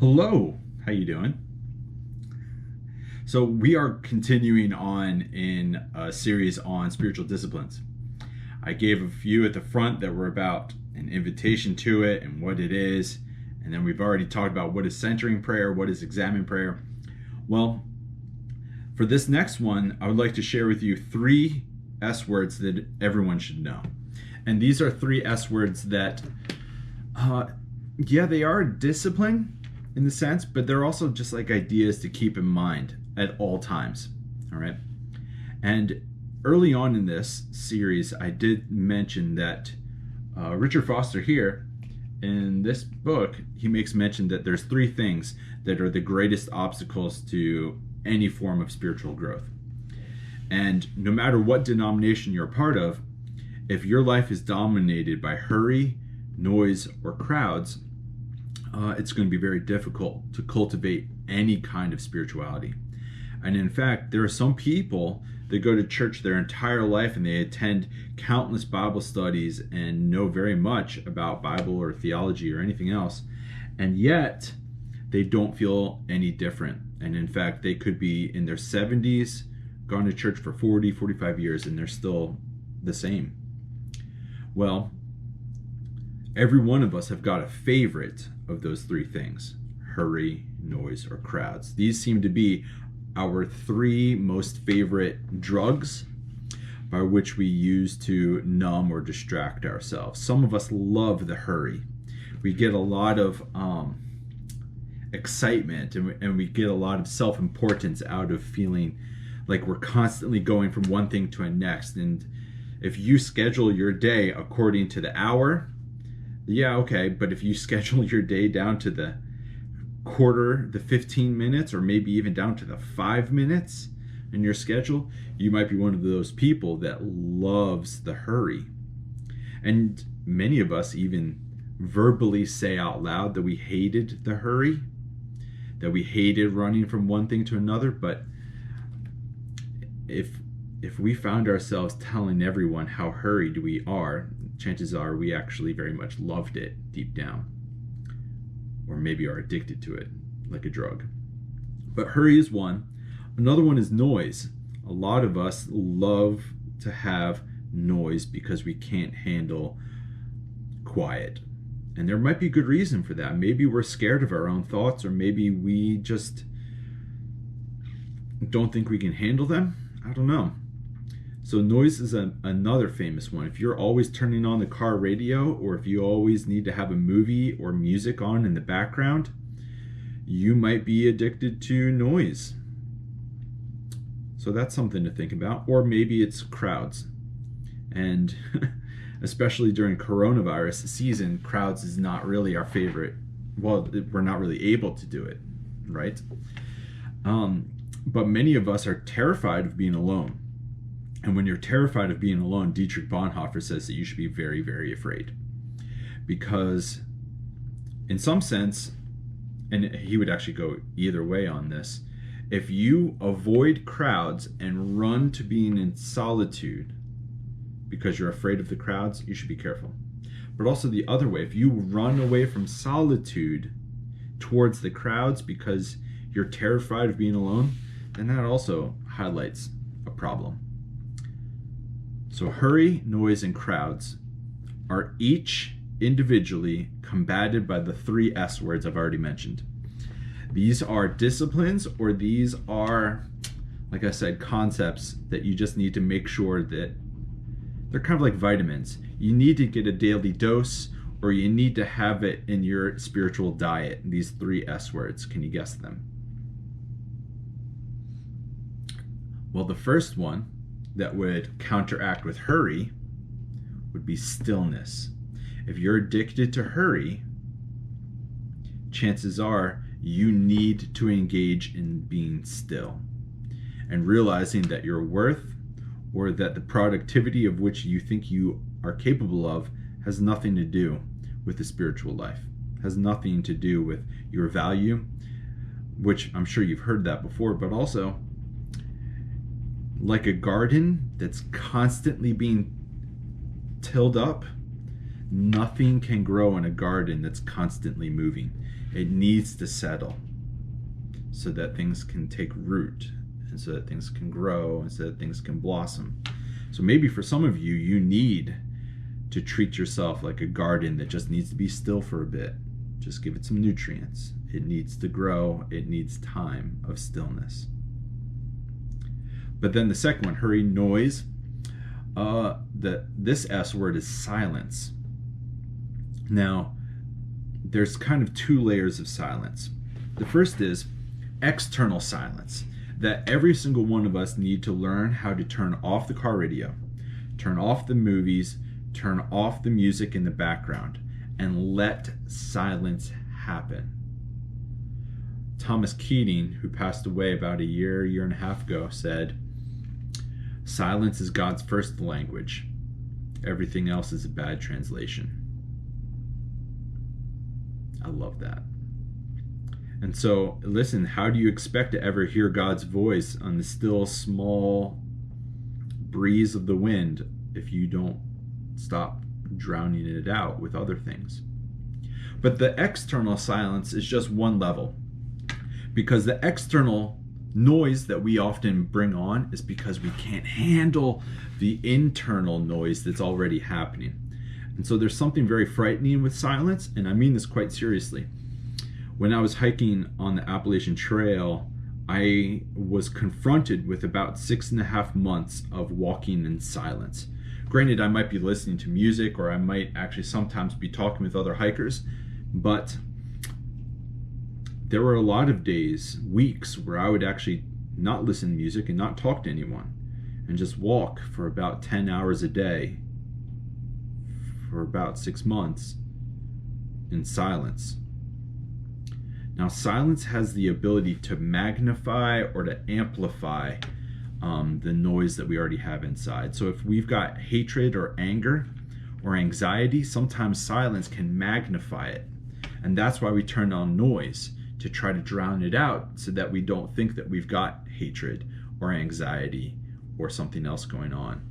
Hello, how you doing? So we are continuing on in a series on spiritual disciplines. I gave a few at the front that were about an invitation to it and what it is, and then we've already talked about what is centering prayer, what is examine prayer. Well, for this next one, I would like to share with you three S words that everyone should know. And these are three S words that, they are discipline in the sense, but they're also just like ideas to keep in mind at all times. All right. And early on in this series, I did mention that Richard Foster here in this book, he makes mention that there's three things that are the greatest obstacles to any form of spiritual growth. And no matter what denomination you're a part of, if your life is dominated by hurry, noise, or crowds, it's going to be very difficult to cultivate any kind of spirituality. And in fact, there are some people that go to church their entire life and they attend countless Bible studies and know very much about Bible or theology or anything else, and yet they don't feel any different. And in fact, they could be in their 70s, gone to church for 40, 45 years, and they're still the same. Well, every one of us have got a favorite of those three things: hurry, noise, or crowds. These seem to be our three most favorite drugs by which we use to numb or distract ourselves. Some of us love the hurry. We get a lot of excitement and we get a lot of self-importance out of feeling like we're constantly going from one thing to the next. And if you schedule your day according to the hour, yeah, okay, but if you schedule your day down to the quarter, the 15 minutes, or maybe even down to the 5 minutes in your schedule, you might be one of those people that loves the hurry. And many of us even verbally say out loud that we hated the hurry, that we hated running from one thing to another. But if we found ourselves telling everyone how hurried we are, chances are we actually very much loved it deep down, or maybe are addicted to it like a drug. But hurry is one. Another one is noise. A lot of us love to have noise because we can't handle quiet. And there might be good reason for that. Maybe we're scared of our own thoughts, or maybe we just don't think we can handle them. I don't know. So noise is another famous one. If you're always turning on the car radio, or if you always need to have a movie or music on in the background, you might be addicted to noise. So that's something to think about. Or maybe it's crowds. And especially during coronavirus season, crowds is not really our favorite. Well, we're not really able to do it, right? But many of us are terrified of being alone. And when you're terrified of being alone, Dietrich Bonhoeffer says that you should be very, very afraid. Because in some sense, and he would actually go either way on this, if you avoid crowds and run to being in solitude because you're afraid of the crowds, you should be careful. But also the other way, if you run away from solitude towards the crowds because you're terrified of being alone, then that also highlights a problem. So hurry, noise, and crowds are each individually combated by the three S words I've already mentioned. These are disciplines, or these are, like I said, concepts that you just need to make sure that they're kind of like vitamins. You need to get a daily dose, or you need to have it in your spiritual diet. These three S words, can you guess them? Well, the first one that would counteract with hurry would be stillness. If you're addicted to hurry, chances are you need to engage in being still and realizing that your worth, or that the productivity of which you think you are capable of, has nothing to do with the spiritual life, has nothing to do with your value, which I'm sure you've heard that before, but also like a garden that's constantly being tilled up, Nothing can grow in a garden that's constantly moving. It needs to settle so that things can take root, and so that things can grow, and so that things can blossom. So maybe for some of you, you need to treat yourself like a garden that just needs to be still for a bit. Just give it some nutrients. It needs to grow. It needs time of stillness. But then the second one, hurry, noise. This S word is silence. Now, there's kind of two layers of silence. The first is external silence, that every single one of us need to learn how to turn off the car radio, turn off the movies, turn off the music in the background, and let silence happen. Thomas Keating, who passed away about a year and a half ago, said, "Silence is God's first language. Everything else is a bad translation." I love that. And so, listen, how do you expect to ever hear God's voice on the still, small breeze of the wind if you don't stop drowning it out with other things? But the external silence is just one level, because the external noise that we often bring on is because we can't handle the internal noise that's already happening. And so there's something very frightening with silence, and I mean this quite seriously. When I was hiking on the Appalachian Trail, I was confronted with about 6.5 months of walking in silence. Granted, I might be listening to music, or I might actually sometimes be talking with other hikers, but there were a lot of days, weeks, where I would actually not listen to music and not talk to anyone, and just walk for about 10 hours a day for about 6 months in silence. Now, silence has the ability to magnify or to amplify the noise that we already have inside. So if we've got hatred or anger or anxiety, sometimes silence can magnify it. And that's why we turn on noise, to try to drown it out so that we don't think that we've got hatred or anxiety or something else going on.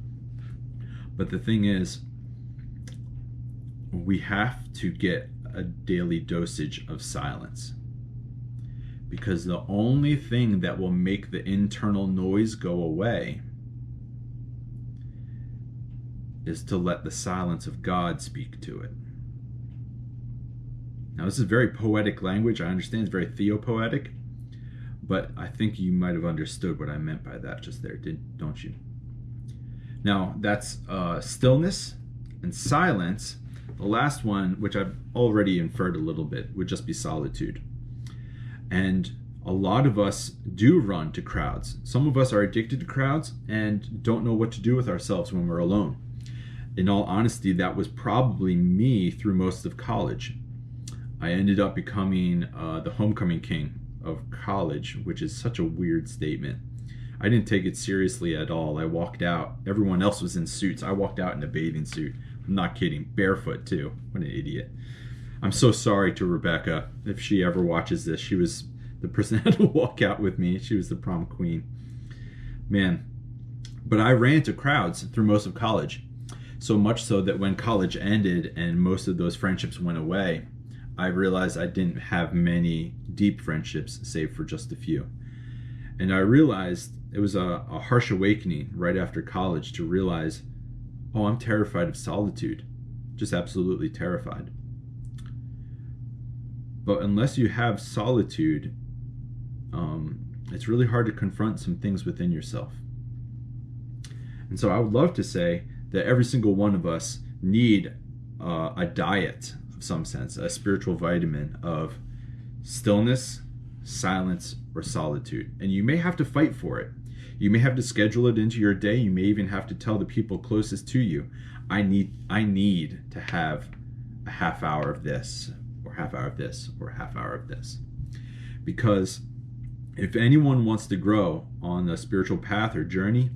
But the thing is, we have to get a daily dosage of silence, because the only thing that will make the internal noise go away is to let the silence of God speak to it. Now, this is very poetic language. I understand it's very theopoetic, but I think you might have understood what I meant by that just there, don't you? Now, that's stillness and silence. The last one, which I've already inferred a little bit, would just be solitude. And a lot of us do run to crowds. Some of us are addicted to crowds and don't know what to do with ourselves when we're alone. In all honesty, that was probably me through most of college. I ended up becoming the homecoming king of college, which is such a weird statement. I didn't take it seriously at all. I walked out. Everyone else was in suits. I walked out in a bathing suit. I'm not kidding. Barefoot, too. What an idiot. I'm so sorry to Rebecca if she ever watches this. She was the person that had to walk out with me. She was the prom queen. Man. But I ran into crowds through most of college. So much so that when college ended and most of those friendships went away, I realized I didn't have many deep friendships, save for just a few. And I realized it was a harsh awakening right after college to realize, oh, I'm terrified of solitude. Just absolutely terrified. But unless you have solitude, it's really hard to confront some things within yourself. And so I would love to say that every single one of us need a diet of some sense, a spiritual vitamin of stillness, silence, or solitude. And you may have to fight for it. You may have to schedule it into your day. You may even have to tell the people closest to you, I need to have a half hour of this, or half hour of this, or half hour of this. Because if anyone wants to grow on the spiritual path or journey,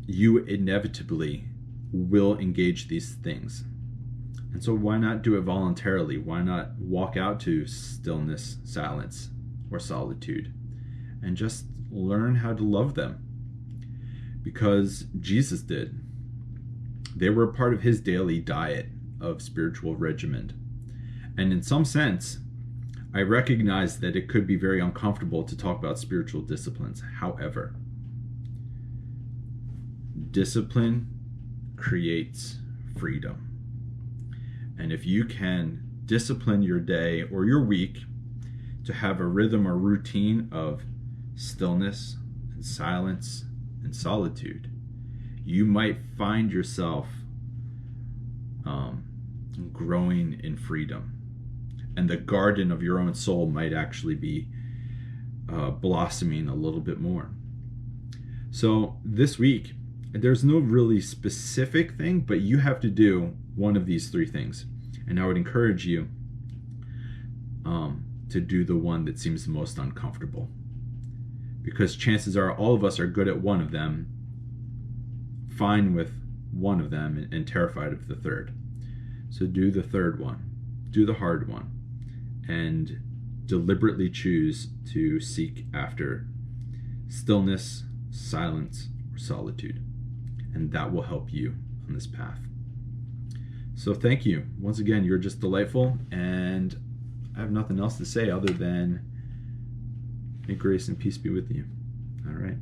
you inevitably will engage these things. And so why not do it voluntarily? Why not walk out to stillness, silence, or solitude and just learn how to love them? Because Jesus did. They were a part of his daily diet of spiritual regimen. And in some sense, I recognize that it could be very uncomfortable to talk about spiritual disciplines. However, discipline creates freedom. And if you can discipline your day or your week to have a rhythm or routine of stillness and silence and solitude, you might find yourself growing in freedom. And the garden of your own soul might actually be blossoming a little bit more. So this week, there's no really specific thing, but you have to do one of these three things. And I would encourage you to do the one that seems the most uncomfortable. Because chances are all of us are good at one of them, fine with one of them, and terrified of the third. So do the third one. Do the hard one. And deliberately choose to seek after stillness, silence, or solitude. And that will help you on this path. So thank you. Once again, you're just delightful, and I have nothing else to say other than may grace and peace be with you. All right.